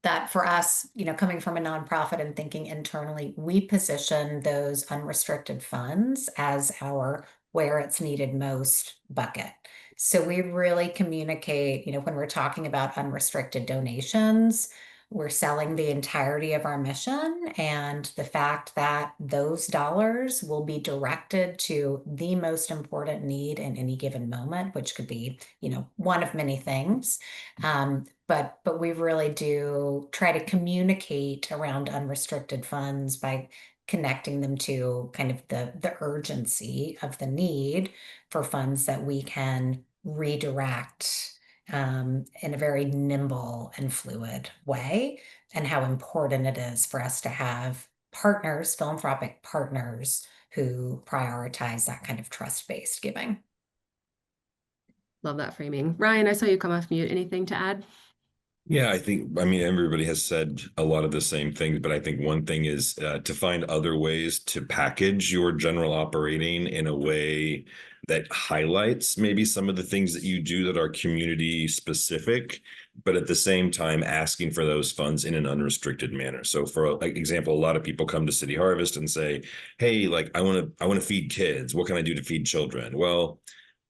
that for us, coming from a nonprofit and thinking internally, we position those unrestricted funds as our where it's needed most bucket. So we really communicate, when we're talking about unrestricted donations, we're selling the entirety of our mission and the fact that those dollars will be directed to the most important need in any given moment, which could be, one of many things. But we really do try to communicate around unrestricted funds by connecting them to kind of the urgency of the need for funds that we can redirect in a very nimble and fluid way, and how important it is for us to have partners, philanthropic partners, who prioritize that kind of trust-based giving. Love that framing. Ryan, I saw you come off mute. Anything to add? Yeah, I mean, everybody has said a lot of the same things, but I think one thing is to find other ways to package your general operating in a way that highlights maybe some of the things that you do that are community specific, but at the same time asking for those funds in an unrestricted manner. So for example, a lot of people come to City Harvest and say, hey, like I want to feed kids. What can I do to feed children? Well,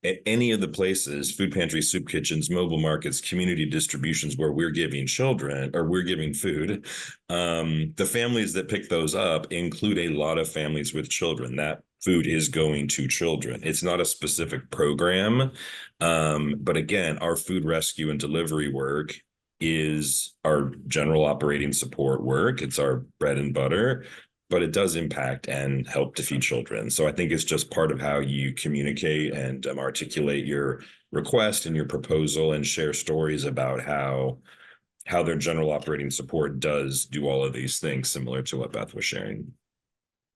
at any of the places, food pantries, soup kitchens, mobile markets, community distributions where we're giving children or we're giving food, the families that pick those up include a lot of families with children. That food is going to children. It's not a specific program. But again, our food rescue and delivery work is our general operating support work. It's our bread and butter. but it does impact and help to feed children. So I think it's just part of how you communicate and articulate your request and your proposal and share stories about how their general operating support does do all of these things, similar to what Beth was sharing.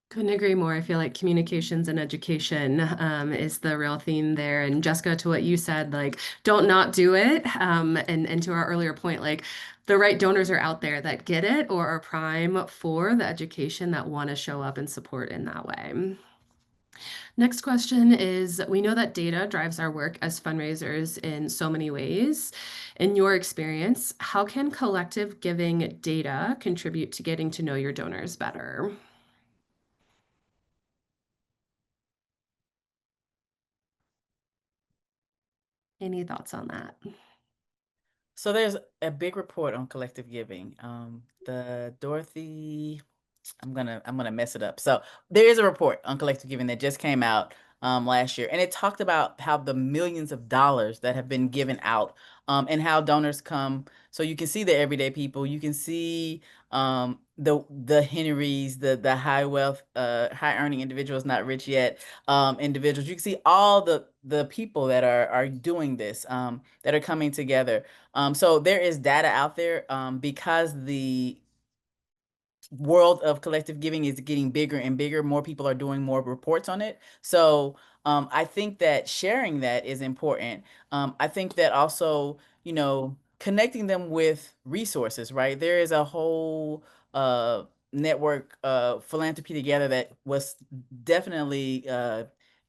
Couldn't agree more. I feel like communications and education is the real theme there. And Jessica, to what you said, like, don't not do it. And to our earlier point, like, the right donors are out there that get it or are prime for the education that want to show up and support in that way. Next question is, we know that data drives our work as fundraisers in so many ways. In your experience, how can collective giving data contribute to getting to know your donors better? Any thoughts on that? So there's a big report on collective giving. The Dorothy, I'm gonna mess it up. So there is a report on collective giving that just came out last year, and it talked about how the millions of dollars that have been given out, and how donors come. So you can see the everyday people, you can see the Henrys, the high wealth, high earning individuals, not rich yet, individuals. You can see all the people that are doing this, that are coming together. So there is data out there, because the world of collective giving is getting bigger and bigger. More people are doing more reports on it. So I think that sharing that is important. I think that also, connecting them with resources, right? There is a whole network, philanthropy together, that was definitely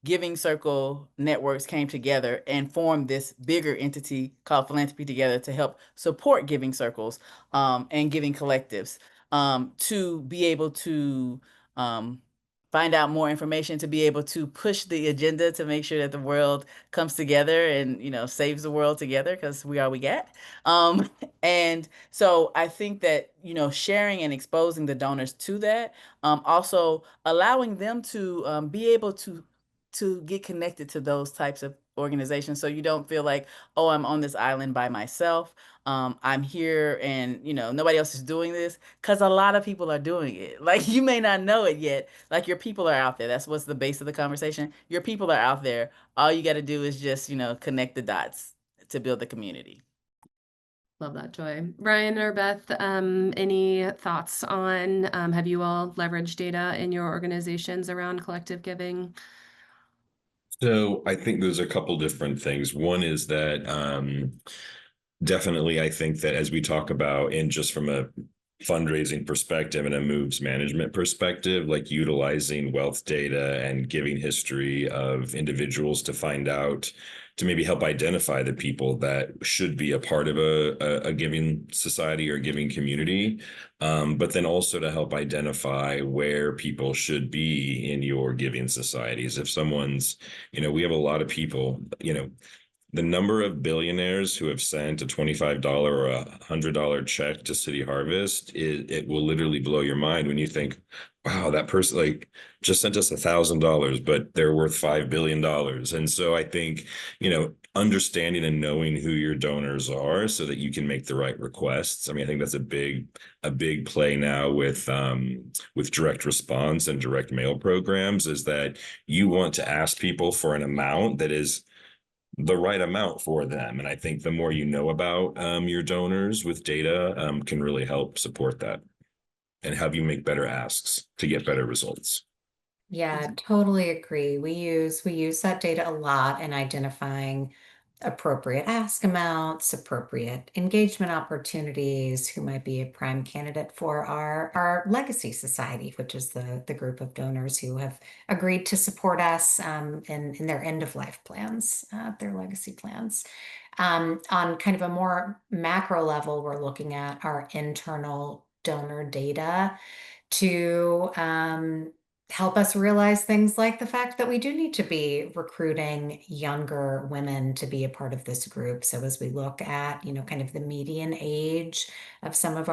Giving Circle networks came together and formed this bigger entity called Philanthropy Together to help support giving circles, and giving collectives, to be able to find out more information, to be able to push the agenda to make sure that the world comes together and, saves the world together, because we are we get. And so I think that, sharing and exposing the donors to that, also allowing them to be able to get connected to those types of organizations, so you don't feel like, oh, I'm on this island by myself. I'm here and, nobody else is doing this, because a lot of people are doing it. Like, you may not know it yet. Like, your people are out there. That's what's the base of the conversation. Your people are out there. All you got to do is just, connect the dots to build the community. Love that, Joy. Ryan or Beth, any thoughts on, have you all leveraged data in your organizations around collective giving? So I think there's a couple different things. One is that definitely, I think that as we talk about, and just from a fundraising perspective and a moves management perspective, like utilizing wealth data and giving history of individuals to find out, to maybe help identify the people that should be a part of a giving society or giving community, but then also to help identify where people should be in your giving societies. If someone's, we have a lot of people, the number of billionaires who have sent a $25 or $100 check to City Harvest, it will literally blow your mind when you think, wow, that person like just sent us $1,000, but they're worth $5 billion. And so I think, understanding and knowing who your donors are so that you can make the right requests. I mean, I think that's a big play now with direct response and direct mail programs, is that you want to ask people for an amount that is the right amount for them. And I think the more you know about your donors with data can really help support that and have you make better asks to get better results. Yeah, totally agree. We use that data a lot in identifying appropriate ask amounts, appropriate engagement opportunities, who might be a prime candidate for our legacy society, which is the group of donors who have agreed to support us in their end of life plans, their legacy plans. On kind of a more macro level, we're looking at our internal donor data to help us realize things like the fact that we do need to be recruiting younger women to be a part of this group. So as we look at, kind of the median age of some of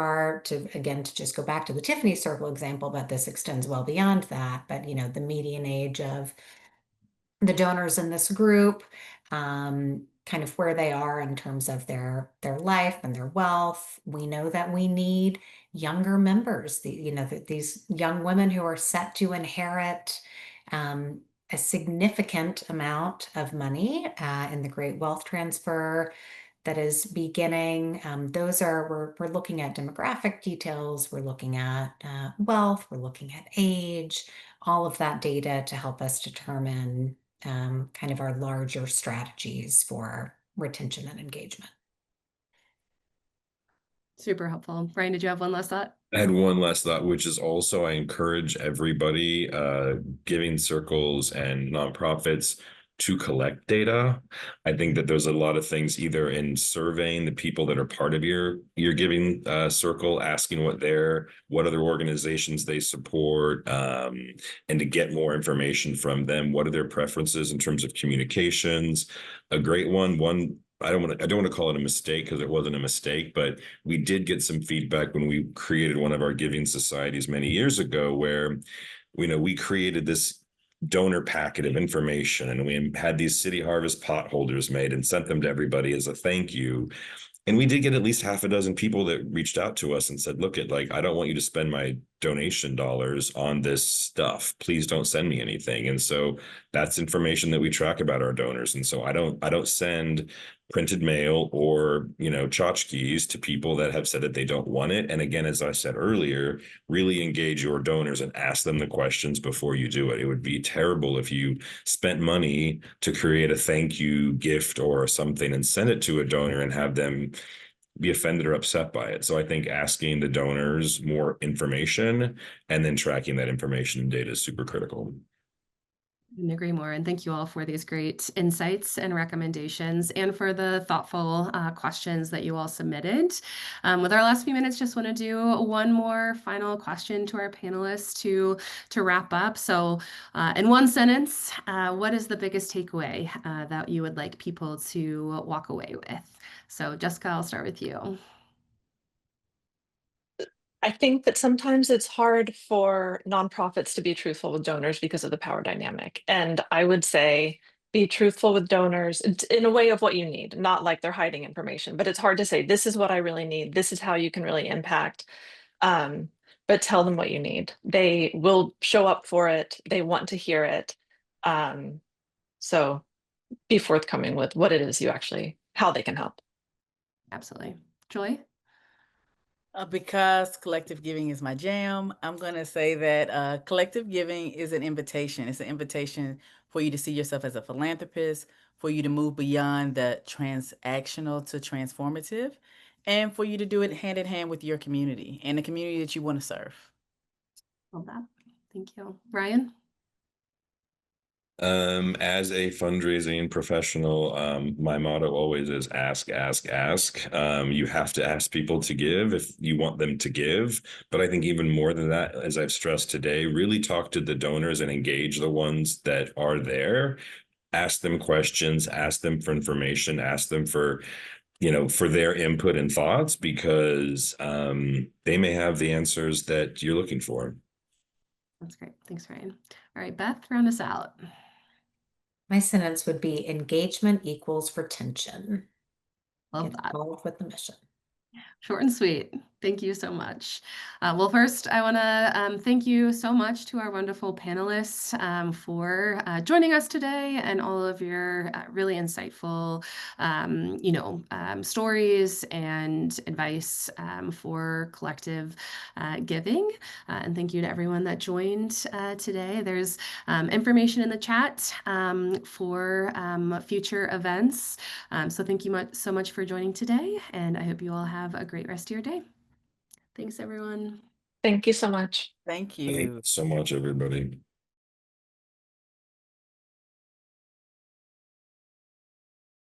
to just go back to the Tiffany Circle example, but this extends well beyond that. But, the median age of the donors in this group kind of where they are in terms of their life and their wealth. We know that we need younger members, these young women who are set to inherit a significant amount of money in the great wealth transfer that is beginning. We're looking at demographic details, we're looking at wealth, we're looking at age, all of that data to help us determine kind of our larger strategies for retention and engagement. Super helpful. Brian, did you have one last thought? I had one last thought, which is also I encourage everybody, giving circles and nonprofits to collect data. I think that there's a lot of things either in surveying the people that are part of your giving circle, asking what other organizations they support, and to get more information from them. What are their preferences in terms of communications? A great one. I don't want to call it a mistake because it wasn't a mistake, but we did get some feedback when we created one of our giving societies many years ago where, we created this donor packet of information and we had these City Harvest pot holders made and sent them to everybody as a thank you. And we did get at least half a dozen people that reached out to us and said, look, I don't want you to spend my donation dollars on this stuff. Please don't send me anything. And so that's information that we track about our donors. And so I don't send printed mail or, tchotchkes to people that have said that they don't want it. And again, as I said earlier, really engage your donors and ask them the questions before you do it. It would be terrible if you spent money to create a thank you gift or something and send it to a donor and have them be offended or upset by it. So I think asking the donors more information and then tracking that information and data is super critical. Couldn't agree more. And thank you all for these great insights and recommendations and for the thoughtful questions that you all submitted. With our last few minutes, just want to do one more final question to our panelists to wrap up. So in one sentence, what is the biggest takeaway that you would like people to walk away with? So Jessica, I'll start with you. I think that sometimes it's hard for nonprofits to be truthful with donors because of the power dynamic. And I would say be truthful with donors in a way of what you need, not like they're hiding information, but it's hard to say, this is what I really need. This is how you can really impact. But tell them what you need. They will show up for it. They want to hear it. So be forthcoming with what it is how they can help. Absolutely. Joy? Because collective giving is my jam, I'm going to say that collective giving is an invitation. It's an invitation for you to see yourself as a philanthropist, for you to move beyond the transactional to transformative, and for you to do it hand in hand with your community and the community that you want to serve. Love that. Thank you. Brian? As a fundraising professional, my motto always is ask, ask, ask. You have to ask people to give if you want them to give. But I think even more than that, as I've stressed today, really talk to the donors and engage the ones that are there. Ask them questions, ask them for information, ask them for their input and thoughts, because they may have the answers that you're looking for. That's great. Thanks, Ryan. All right, Beth, round us out. My sentence would be engagement equals retention. Love that. Involved with the mission. Short and sweet. Thank you so much. Well, first, I want to thank you so much to our wonderful panelists for joining us today and all of your really insightful, stories and advice for collective giving. And thank you to everyone that joined today. There's information in the chat for future events. So thank you so much for joining today, and I hope you all have a great rest of your day. Thanks, everyone. Thank you so much. Thank you. Thanks so much, everybody.